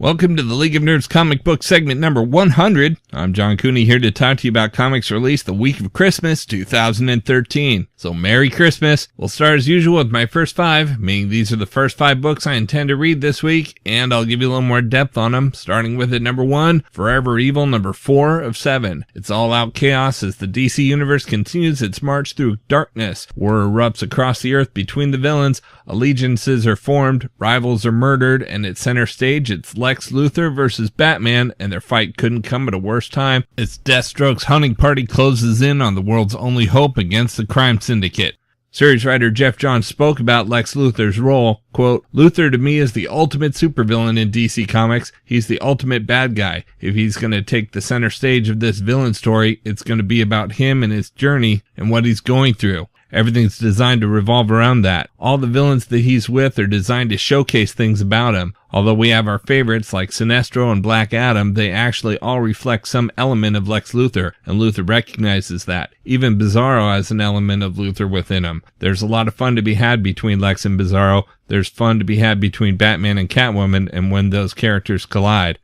Welcome to the League of Nerds comic book segment number 100. I'm John Cooney here to talk to you about comics released the week of Christmas 2013. So Merry Christmas. We'll start as usual with my first five, meaning these are the first 5 books I intend to read this week, and I'll give you a little more depth on them, starting with at number 1, Forever Evil, number 4 of 7. It's all out chaos as the DC Universe continues its march through darkness. War erupts across the earth between the villains, allegiances are formed, rivals are murdered, and at center stage it's Lex Luthor versus Batman, and their fight couldn't come at a worse time as Deathstroke's hunting party closes in on the world's only hope against the crime syndicate. Series writer Jeff Johns spoke about Lex Luthor's role. Quote, Luthor to me is the ultimate supervillain in DC Comics. He's the ultimate bad guy. If he's going to take the center stage of this villain story, it's going to be about him and his journey and what he's going through. Everything's designed to revolve around that. All the villains that he's with are designed to showcase things about him. Although we have our favorites like Sinestro and Black Adam, they actually all reflect some element of Lex Luthor, and Luthor recognizes that. Even Bizarro has an element of Luthor within him. There's a lot of fun to be had between Lex and Bizarro. There's fun to be had between Batman and Catwoman, and when those characters collide.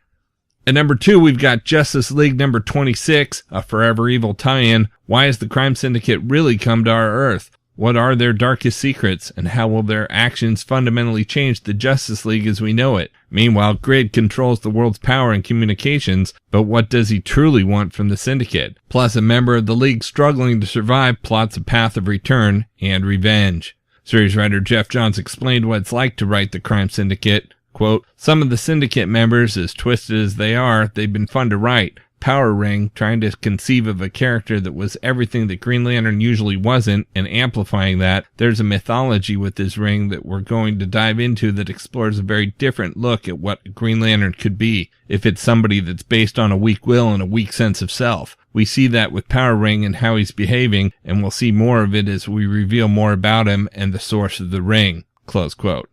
At number 2, we've got Justice League number 26, a Forever Evil tie-in. Why has the crime syndicate really come to our Earth? What are their darkest secrets, and how will their actions fundamentally change the Justice League as we know it? Meanwhile, Grid controls the world's power and communications, but what does he truly want from the syndicate? Plus, a member of the League struggling to survive plots a path of return and revenge. Series writer Jeff Johns explained what it's like to write the crime syndicate. Quote, some of the syndicate members, as twisted as they are, they've been fun to write. Power Ring, trying to conceive of a character that was everything that Green Lantern usually wasn't, and amplifying that. There's a mythology with this ring that we're going to dive into that explores a very different look at what Green Lantern could be, if it's somebody that's based on a weak will and a weak sense of self. We see that with Power Ring and how he's behaving, and we'll see more of it as we reveal more about him and the source of the ring. Close quote.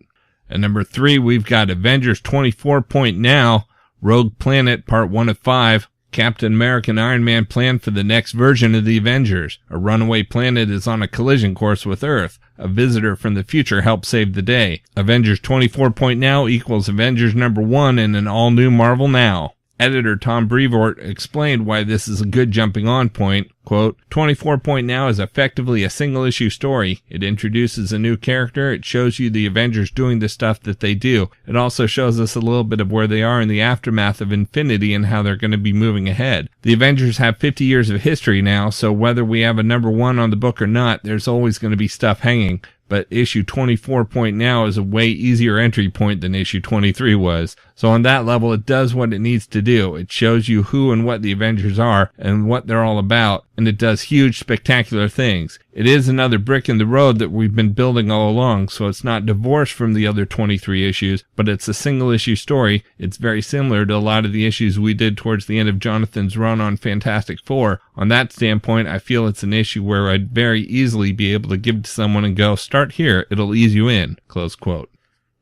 At number 3, we've got Avengers 24.NOW, Rogue Planet Part 1 of 5. Captain America and Iron Man plan for the next version of the Avengers. A runaway planet is on a collision course with Earth. A visitor from the future helps save the day. Avengers 24.NOW equals Avengers number 1 in an all-new Marvel Now. Editor Tom Brevoort explained why this is a good jumping on point. Quote, 24.NOW is effectively a single-issue story. It introduces a new character. It shows you the Avengers doing the stuff that they do. It also shows us a little bit of where they are in the aftermath of Infinity and how they're going to be moving ahead. The Avengers have 50 years of history now, so whether we have a number 1 on the book or not, there's always going to be stuff hanging. But issue 24.NOW is a way easier entry point than issue 23 was. So on that level, it does what it needs to do. It shows you who and what the Avengers are and what they're all about, and it does huge, spectacular things. It is another brick in the road that we've been building all along, so it's not divorced from the other 23 issues, but it's a single-issue story. It's very similar to a lot of the issues we did towards the end of Jonathan's run on Fantastic Four. On that standpoint, I feel it's an issue where I'd very easily be able to give it to someone and go, start here, it'll ease you in, close quote.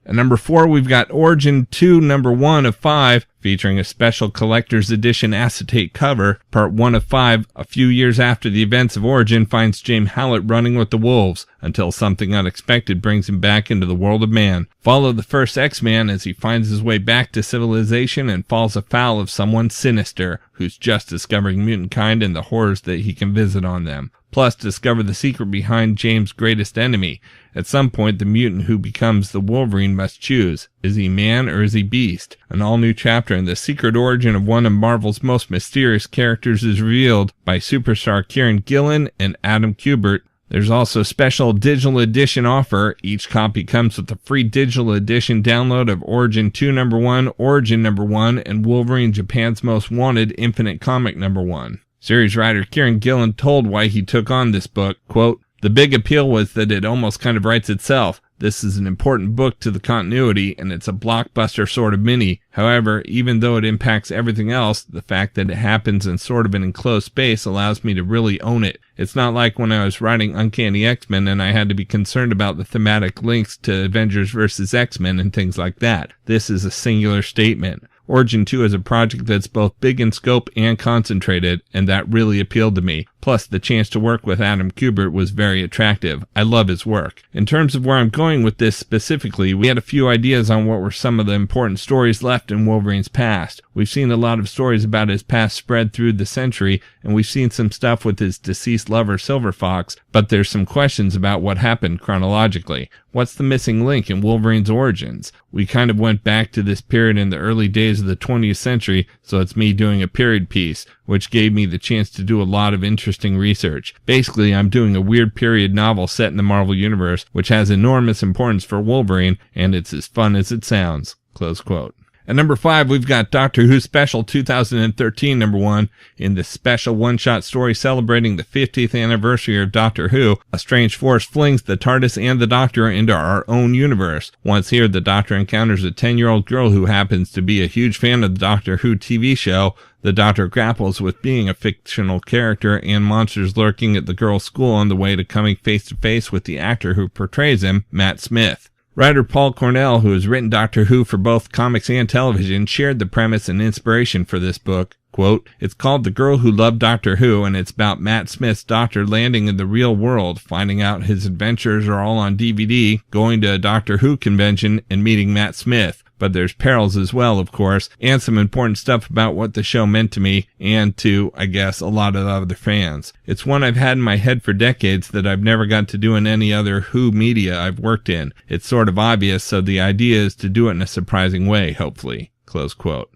At number 4, we've got Origin 2, number 1 of 5, featuring a special collector's edition acetate cover. Part 1 of 5, a few years after the events of Origin, finds James Howlett running with the wolves, until something unexpected brings him back into the world of man. Follow the first X-Man as he finds his way back to civilization and falls afoul of someone sinister, who's just discovering mutant kind and the horrors that he can visit on them. Plus, discover the secret behind James' greatest enemy. At some point, the mutant who becomes the Wolverine must choose. Is he man or is he beast? An all-new chapter in the secret origin of one of Marvel's most mysterious characters is revealed by superstar Kieran Gillen and Adam Kubert. There's also a special digital edition offer. Each copy comes with a free digital edition download of Origin 2 number 1, Origin number 1, and Wolverine Japan's Most Wanted Infinite Comic number 1. Series writer Kieran Gillen told why he took on this book, quote, the big appeal was that it almost kind of writes itself. This is an important book to the continuity, and it's a blockbuster sort of mini. However, even though it impacts everything else, the fact that it happens in sort of an enclosed space allows me to really own it. It's not like when I was writing Uncanny X-Men and I had to be concerned about the thematic links to Avengers vs. X-Men and things like that. This is a singular statement. Origin 2 is a project that's both big in scope and concentrated, and that really appealed to me. Plus, the chance to work with Adam Kubert was very attractive. I love his work. In terms of where I'm going with this specifically, we had a few ideas on what were some of the important stories left in Wolverine's past. We've seen a lot of stories about his past spread through the century, and we've seen some stuff with his deceased lover Silver Fox, but there's some questions about what happened chronologically. What's the missing link in Wolverine's origins? We kind of went back to this period in the early days of the 20th century, so it's me doing a period piece, which gave me the chance to do a lot of interesting research. Basically, I'm doing a weird period novel set in the Marvel Universe, which has enormous importance for Wolverine, and it's as fun as it sounds." Close quote. At number 5, we've got Doctor Who Special 2013 #1. In this special one-shot story celebrating the 50th anniversary of Doctor Who, a strange force flings the TARDIS and the Doctor into our own universe. Once here, the Doctor encounters a 10-year-old girl who happens to be a huge fan of the Doctor Who TV show. The Doctor grapples with being a fictional character and monsters lurking at the girl's school on the way to coming face-to-face with the actor who portrays him, Matt Smith. Writer Paul Cornell, who has written Doctor Who for both comics and television, shared the premise and inspiration for this book. Quote, "It's called The Girl Who Loved Doctor Who, and it's about Matt Smith's Doctor landing in the real world, finding out his adventures are all on DVD, going to a Doctor Who convention, and meeting Matt Smith. But there's perils as well, of course, and some important stuff about what the show meant to me and to, I guess, a lot of other fans. It's one I've had in my head for decades that I've never got to do in any other Who media I've worked in. It's sort of obvious, so the idea is to do it in a surprising way, hopefully." Close quote.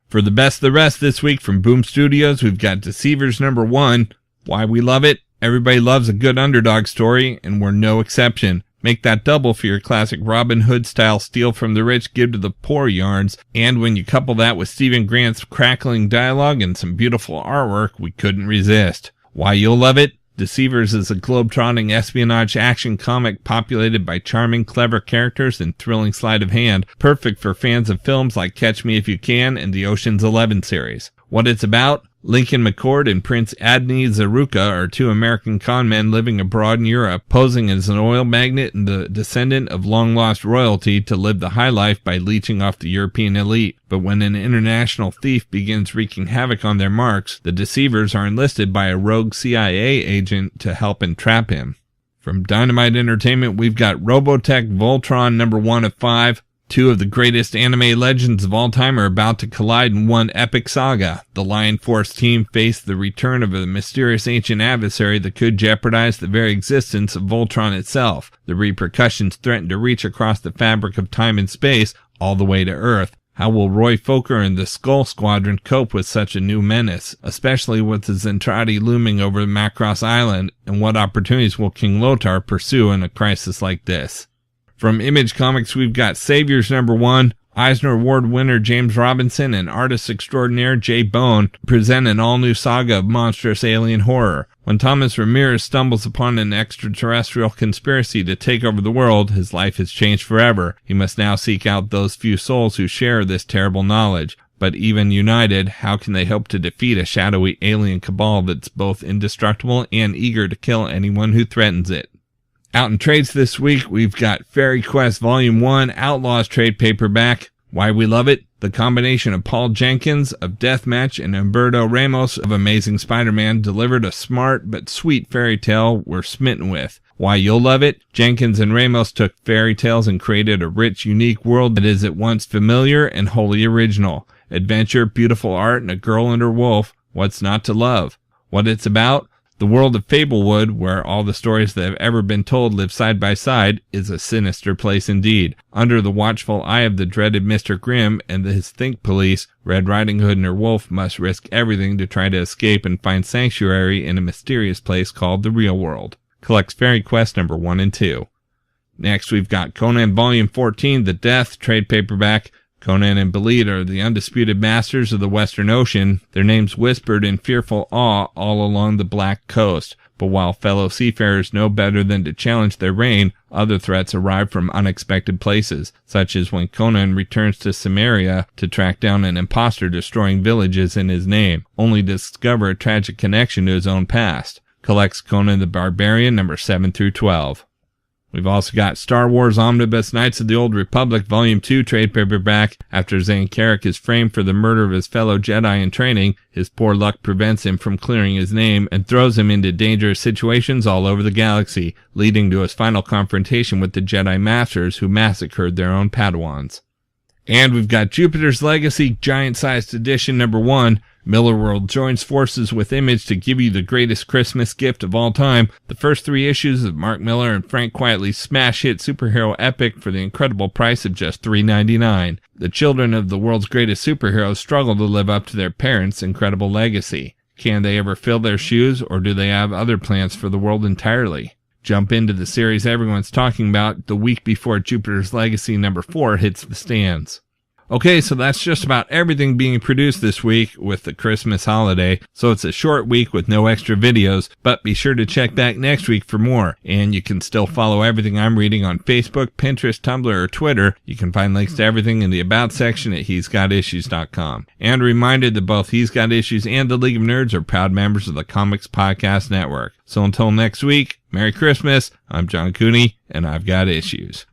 For the best of the rest this week from Boom Studios, we've got Deceivers #1. Why we love it? Everybody loves a good underdog story, and we're no exception. Make that double for your classic Robin Hood-style steal from the rich, give to the poor yarns, and when you couple that with Stephen Grant's crackling dialogue and some beautiful artwork, we couldn't resist. Why you'll love it? Deceivers is a globe-trotting espionage action comic populated by charming, clever characters and thrilling sleight of hand, perfect for fans of films like Catch Me If You Can and the Ocean's 11 series. What it's about? Lincoln McCord and Prince Adney Zaruka are two American con men living abroad in Europe, posing as an oil magnate and the descendant of long-lost royalty to live the high life by leeching off the European elite. But when an international thief begins wreaking havoc on their marks, the Deceivers are enlisted by a rogue CIA agent to help entrap him. From Dynamite Entertainment, we've got Robotech Voltron #1 of 5. Two of the greatest anime legends of all time are about to collide in one epic saga. The Lion Force team face the return of a mysterious ancient adversary that could jeopardize the very existence of Voltron itself. The repercussions threaten to reach across the fabric of time and space, all the way to Earth. How will Roy Fokker and the Skull Squadron cope with such a new menace, especially with the Zentradi looming over Macross Island, and what opportunities will King Lothar pursue in a crisis like this? From Image Comics, we've got Saviors #1. Eisner Award winner James Robinson and artist extraordinaire Jay Bone present an all-new saga of monstrous alien horror. When Thomas Ramirez stumbles upon an extraterrestrial conspiracy to take over the world, his life has changed forever. He must now seek out those few souls who share this terrible knowledge. But even united, how can they hope to defeat a shadowy alien cabal that's both indestructible and eager to kill anyone who threatens it? Out in trades this week, we've got Fairy Quest Volume 1 Outlaws trade paperback. Why we love it? The combination of Paul Jenkins of Deathmatch and Humberto Ramos of Amazing Spider-Man delivered a smart but sweet fairy tale we're smitten with. Why you'll love it? Jenkins and Ramos took fairy tales and created a rich, unique world that is at once familiar and wholly original. Adventure, beautiful art, and a girl and her wolf. What's not to love? What it's about? The world of Fablewood, where all the stories that have ever been told live side by side, is a sinister place indeed. Under the watchful eye of the dreaded Mr. Grimm and his think police, Red Riding Hood and her wolf must risk everything to try to escape and find sanctuary in a mysterious place called the real world. Collects Fairy Quest #1 and 2. Next, we've got Conan Volume 14, The Death, trade paperback. Conan and Belid are the undisputed masters of the Western Ocean, their names whispered in fearful awe all along the Black Coast. But while fellow seafarers know better than to challenge their reign, other threats arrive from unexpected places, such as when Conan returns to Samaria to track down an imposter destroying villages in his name, only to discover a tragic connection to his own past. Collects Conan the Barbarian #7 through 12. We've also got Star Wars Omnibus Knights of the Old Republic Volume 2 trade paperback. After Zankarik is framed for the murder of his fellow Jedi in training, his poor luck prevents him from clearing his name and throws him into dangerous situations all over the galaxy, leading to his final confrontation with the Jedi Masters who massacred their own Padawans. And we've got Jupiter's Legacy Giant-Sized Edition number 1. Millarworld joins forces with Image to give you the greatest Christmas gift of all time. The first 3 issues of Mark Millar and Frank Quitely's smash hit superhero epic for the incredible price of just $3.99. The children of the world's greatest superheroes struggle to live up to their parents' incredible legacy. Can they ever fill their shoes, or do they have other plans for the world entirely? Jump into the series everyone's talking about the week before Jupiter's Legacy number 4 hits the stands. Okay, so that's just about everything being produced this week with the Christmas holiday, so it's a short week with no extra videos, but be sure to check back next week for more. And you can still follow everything I'm reading on Facebook, Pinterest, Tumblr, or Twitter. You can find links to everything in the About section at he'sgotissues.com. And a reminder that both He's Got Issues and the League of Nerds are proud members of the Comics Podcast Network. So until next week, Merry Christmas. I'm John Cooney, and I've got issues.